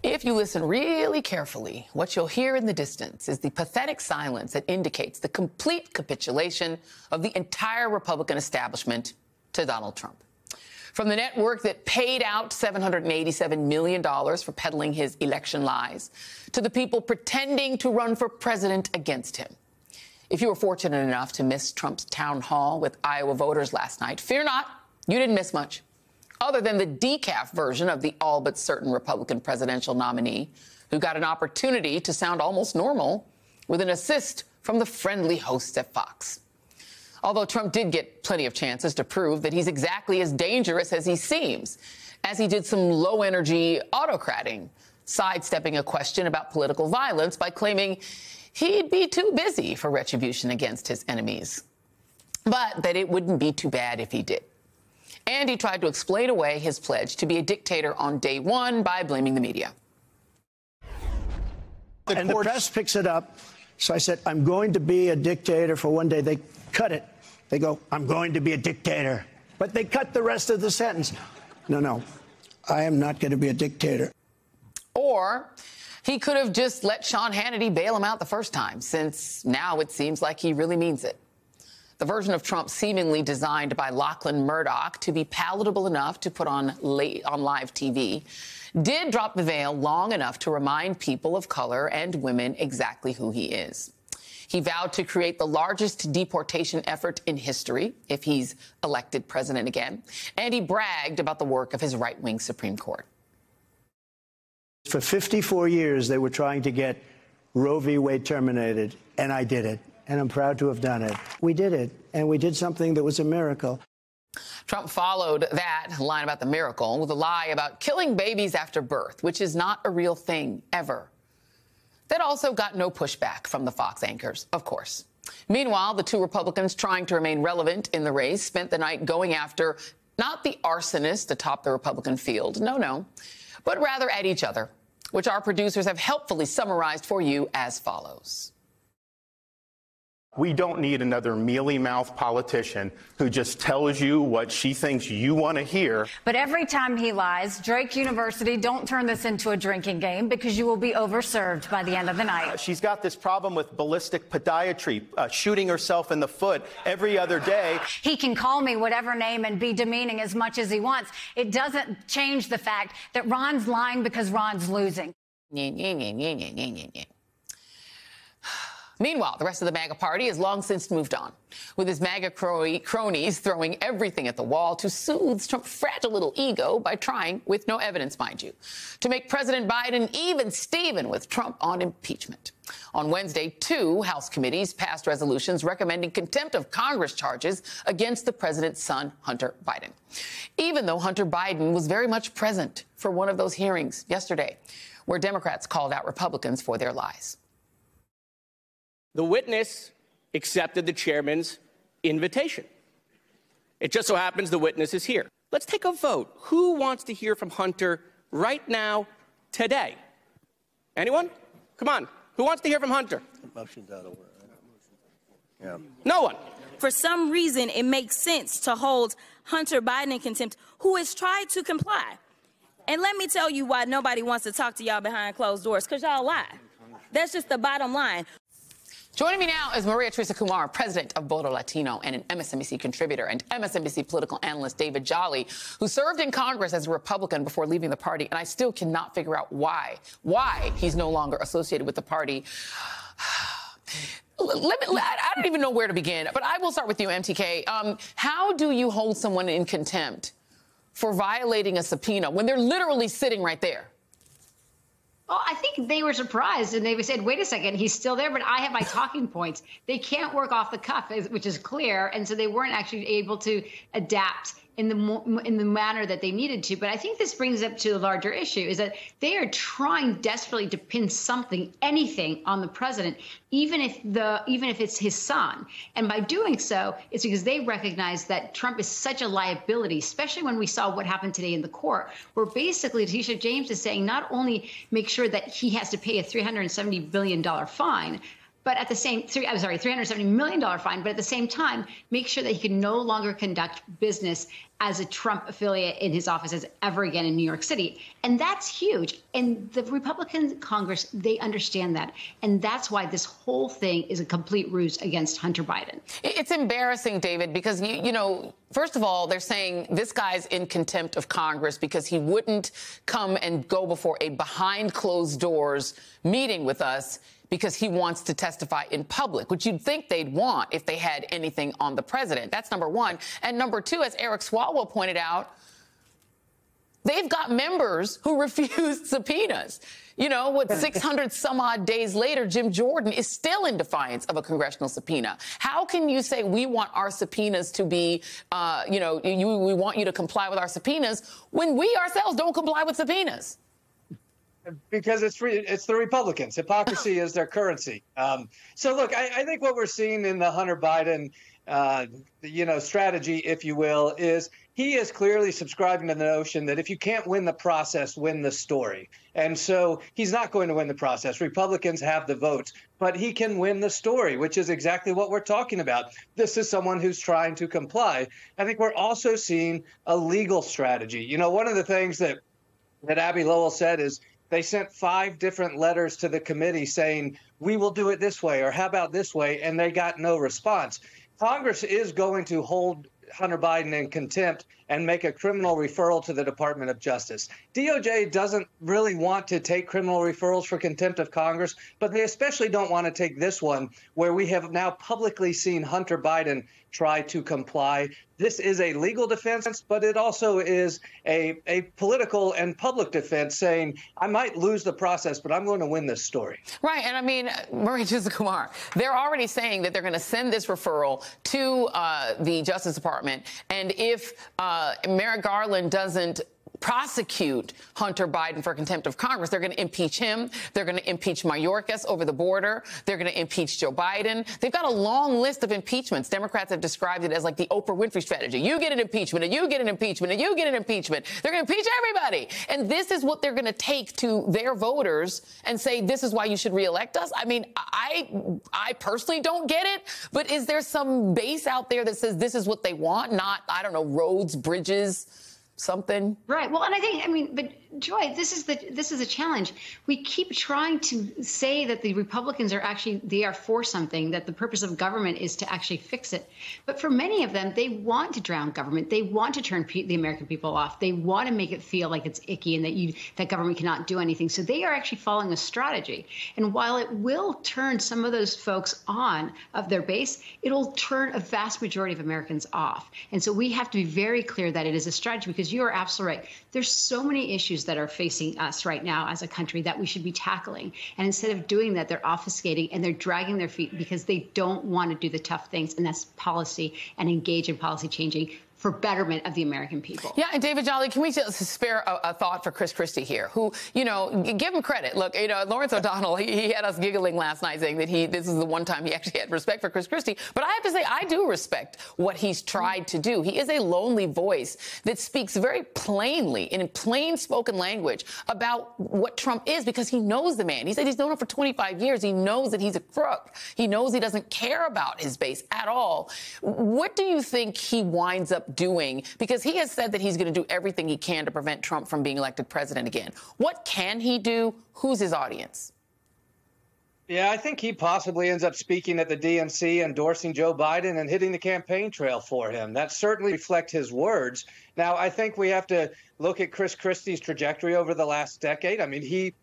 If you listen really carefully, what you'll hear in the distance is the pathetic silence that indicates the complete capitulation of the entire Republican establishment to Donald Trump. From the network that paid out $787 million for peddling his election lies, to the people pretending to run for president against him. If you were fortunate enough to miss Trump's town hall with Iowa voters last night, fear not, you didn't miss much. Other than the decaf version of the all but certain Republican presidential nominee, who got an opportunity to sound almost normal with an assist from the friendly hosts at Fox. Although Trump did get plenty of chances to prove that he's exactly as dangerous as he seems, as he did some low-energy autocrating, sidestepping a question about political violence by claiming he'd be too busy for retribution against his enemies, but that it wouldn't be too bad if he did. And he tried to explain away his pledge to be a dictator on day one by blaming the media. And the press picks it up. So I said, I'm going to be a dictator for one day. They cut it. They go, I'm going to be a dictator. But they cut the rest of the sentence. No, I am not going to be a dictator. Or he could have just let Sean Hannity bail him out the first time, since now it seems like he really means it. The version of Trump seemingly designed by Lachlan Murdoch to be palatable enough to put on live TV did drop the veil long enough to remind people of color and women exactly who he is. He vowed to create the largest deportation effort in history if he's elected president again, and he bragged about the work of his right-wing Supreme Court. For 54 years, they were trying to get Roe v. Wade terminated, and I did it. And I'm proud to have done it. We did it, and we did something that was a miracle. Trump followed that line about the miracle with a lie about killing babies after birth, which is not a real thing, ever. That also got no pushback from the Fox anchors, of course. Meanwhile, the two Republicans trying to remain relevant in the race spent the night going after not the arsonist atop the Republican field, no, but rather at each other, which our producers have helpfully summarized for you as follows. We don't need another mealy-mouthed politician who just tells you what she thinks you want to hear. But every time he lies, Drake University, don't turn this into a drinking game because you will be overserved by the end of the night. She's got this problem with ballistic podiatry, shooting herself in the foot every other day. He can call me whatever name and be demeaning as much as he wants. It doesn't change the fact that Ron's lying because Ron's losing. Meanwhile, the rest of the MAGA party has long since moved on, with his MAGA cronies throwing everything at the wall to soothe Trump's fragile little ego by trying, with no evidence, mind you, to make President Biden even Steven with Trump on impeachment. On Wednesday, 2 House committees passed resolutions recommending contempt of Congress charges against the president's son, Hunter Biden, even though Hunter Biden was very much present for one of those hearings yesterday, where Democrats called out Republicans for their lies. The witness accepted the chairman's invitation. It just so happens the witness is here. Let's take a vote. Who wants to hear from Hunter right now, today? Anyone? Come on. Who wants to hear from Hunter? Motion's out of order. Yeah. No one. For some reason, it makes sense to hold Hunter Biden in contempt, who has tried to comply. And let me tell you why nobody wants to talk to y'all behind closed doors, because y'all lie. That's just the bottom line. Joining me now is Maria Teresa Kumar, president of Voto Latino and an MSNBC contributor, and MSNBC political analyst David Jolly, who served in Congress as a Republican before leaving the party, and I still cannot figure out why he's no longer associated with the party. I don't even know where to begin, but I will start with you, MTK. How do you hold someone in contempt for violating a subpoena when they're literally sitting right there? Well, I think they were surprised, and they said, wait a second, he's still there, but I have my talking points. They can't work off the cuff, which is clear, and so they weren't actually able to adapt in the manner that they needed to. But I think this brings up to a larger issue, is that they are trying desperately to pin something, anything, on the president, even if it's his son. And by doing so, it's because they recognize that Trump is such a liability, especially when we saw what happened today in the court, where basically Letitia James is saying not only make sure that he has to pay a $370 billion fine, But at the same, $370 million fine. But at the same time, make sure that he can no longer conduct business as a Trump affiliate in his offices ever again in New York City. And that's huge. And the Republican Congress, they understand that. And that's why this whole thing is a complete ruse against Hunter Biden. It's embarrassing, David, because, you know, first of all, they're saying this guy's in contempt of Congress because he wouldn't come and go before a behind closed doors meeting with us because he wants to testify in public, which you'd think they'd want if they had anything on the president. That's number one. And number two, as Eric Swalwell pointed out, they've got members who refused subpoenas. You know, what, 600 some odd days later, Jim Jordan is still in defiance of a congressional subpoena. How can you say we want our subpoenas to be, we want you to comply with our subpoenas when we ourselves don't comply with subpoenas? Because it's the Republicans. Hypocrisy is their currency. So, look, I think what we're seeing in the Hunter Biden, strategy, if you will, is he is clearly subscribing to the notion that if you can't win the process, win the story. And so he's not going to win the process. Republicans have the votes, but he can win the story, which is exactly what we're talking about. This is someone who's trying to comply. I think we're also seeing a legal strategy. You know, one of the things that Abby Lowell said is, they sent 5 different letters to the committee saying, we will do it this way, or how about this way, and they got no response. Congress is going to hold Hunter Biden in contempt and make a criminal referral to the Department of Justice. DOJ doesn't really want to take criminal referrals for contempt of Congress, but they especially don't want to take this one where we have now publicly seen Hunter Biden try to comply. This is a legal defense, but it also is a political and public defense saying, I might lose the process, but I'm going to win this story. Right. And I mean, Murray Kumar, they're already saying that they're going to send this referral to the Justice Department. And if Merrick Garland doesn't prosecute Hunter Biden for contempt of Congress, they're going to impeach him. They're going to impeach Mayorkas over the border. They're going to impeach Joe Biden. They've got a long list of impeachments. Democrats have described it as like the Oprah Winfrey strategy. You get an impeachment, and you get an impeachment, and you get an impeachment. They're going to impeach everybody. And this is what they're going to take to their voters and say, this is why you should reelect us. I mean, I personally don't get it, but is there some base out there that says this is what they want, not, I don't know, roads, bridges, something? Right. Well, and I think, but Joy, this is a challenge. We keep trying to say that the Republicans they are for something, that the purpose of government is to actually fix it. But for many of them, they want to drown government. They want to turn the American people off. They want to make it feel like it's icky and that government cannot do anything. So they are actually following a strategy. And while it will turn some of those folks on of their base, it'll turn a vast majority of Americans off. And so we have to be very clear that it is a strategy, because you are absolutely right. There's so many issues that are facing us right now as a country that we should be tackling. And instead of doing that, they're obfuscating and they're dragging their feet because they don't want to do the tough things, and that's policy and engage in policy changing for betterment of the American people. Yeah, and David Jolly, can we just spare a thought for Chris Christie here, who, give him credit. Look, Lawrence O'Donnell, he had us giggling last night saying that this is the one time he actually had respect for Chris Christie. But I have to say, I do respect what he's tried to do. He is a lonely voice that speaks very plainly, in plain spoken language, about what Trump is, because he knows the man. He said he's known him for 25 years. He knows that he's a crook. He knows he doesn't care about his base at all. What do you think he winds up doing? Because he has said that he's going to do everything he can to prevent Trump from being elected president again. What can he do? Who's his audience? Yeah, I think he possibly ends up speaking at the DNC, endorsing Joe Biden and hitting the campaign trail for him. That certainly reflects his words. Now, I think we have to look at Chris Christie's trajectory over the last decade. I mean, he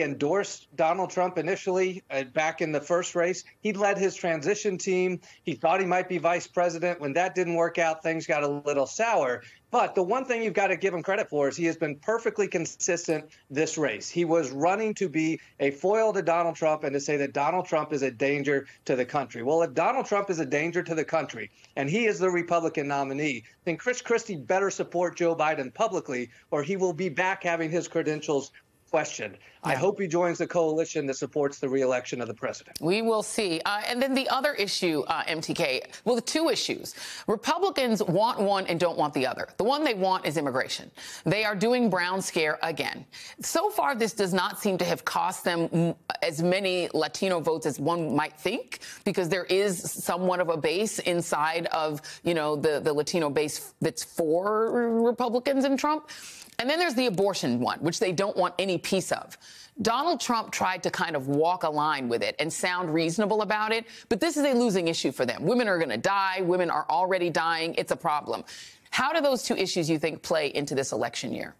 endorsed Donald Trump initially back in the first race. He led his transition team. He thought he might be vice president. When that didn't work out, things got a little sour. But the one thing you've got to give him credit for is he has been perfectly consistent this race. He was running to be a foil to Donald Trump and to say that Donald Trump is a danger to the country. Well, if Donald Trump is a danger to the country and he is the Republican nominee, then Chris Christie better support Joe Biden publicly, or he will be back having his credentials question. I hope he joins the coalition that supports the reelection of the president. We will see. And then the other issue, MTK, well, the two issues. Republicans want one and don't want the other. The one they want is immigration. They are doing Brown scare again. So far, this does not seem to have cost them as many Latino votes as one might think, because there is somewhat of a base inside of, you know, the Latino base that's for Republicans and Trump. And then there's the abortion one, which they don't want any piece of. Donald Trump tried to kind of walk a line with it and sound reasonable about it, but this is a losing issue for them. Women are going to die. Women are already dying. It's a problem. How do those two issues, you think, play into this election year?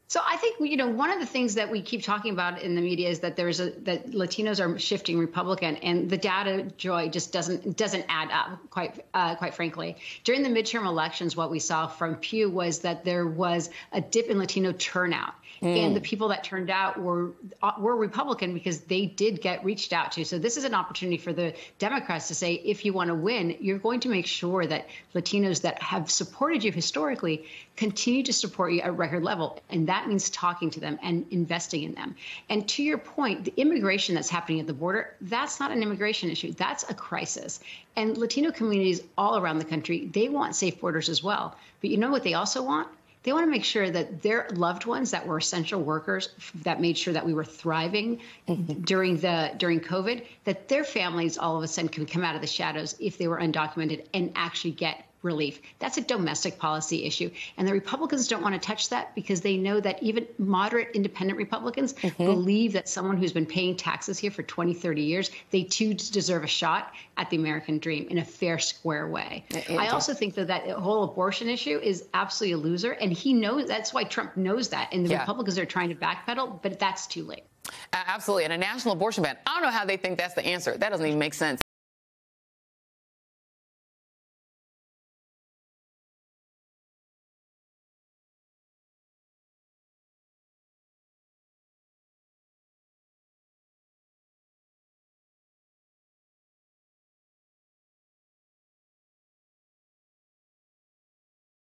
So I think, you know, one of the things that we keep talking about in the media is that that Latinos are shifting Republican, and the data, Joy, just doesn't add up, quite frankly. During the midterm elections, what we saw from Pew was that there was a dip in Latino turnout. And the people that turned out were Republican because they did get reached out to. So this is an opportunity for the Democrats to say, if you want to win, you're going to make sure that Latinos that have supported you historically continue to support you at record level. And that means talking to them and investing in them. And to your point, the immigration that's happening at the border, that's not an immigration issue. That's a crisis. And Latino communities all around the country, they want safe borders as well. But you know what they also want? They want to make sure that their loved ones that were essential workers that made sure that we were thriving during COVID, that their families all of a sudden can come out of the shadows if they were undocumented and actually get relief. That's a domestic policy issue. And the Republicans don't want to touch that because they know that even moderate independent Republicans believe that someone who's been paying taxes here for 20, 30 years, they too deserve a shot at the American dream in a fair, square way. I also think that whole abortion issue is absolutely a loser. And he knows, that's why Trump knows that. And the Republicans are trying to backpedal, but that's too late. Absolutely. And a national abortion ban. I don't know how they think that's the answer. That doesn't even make sense.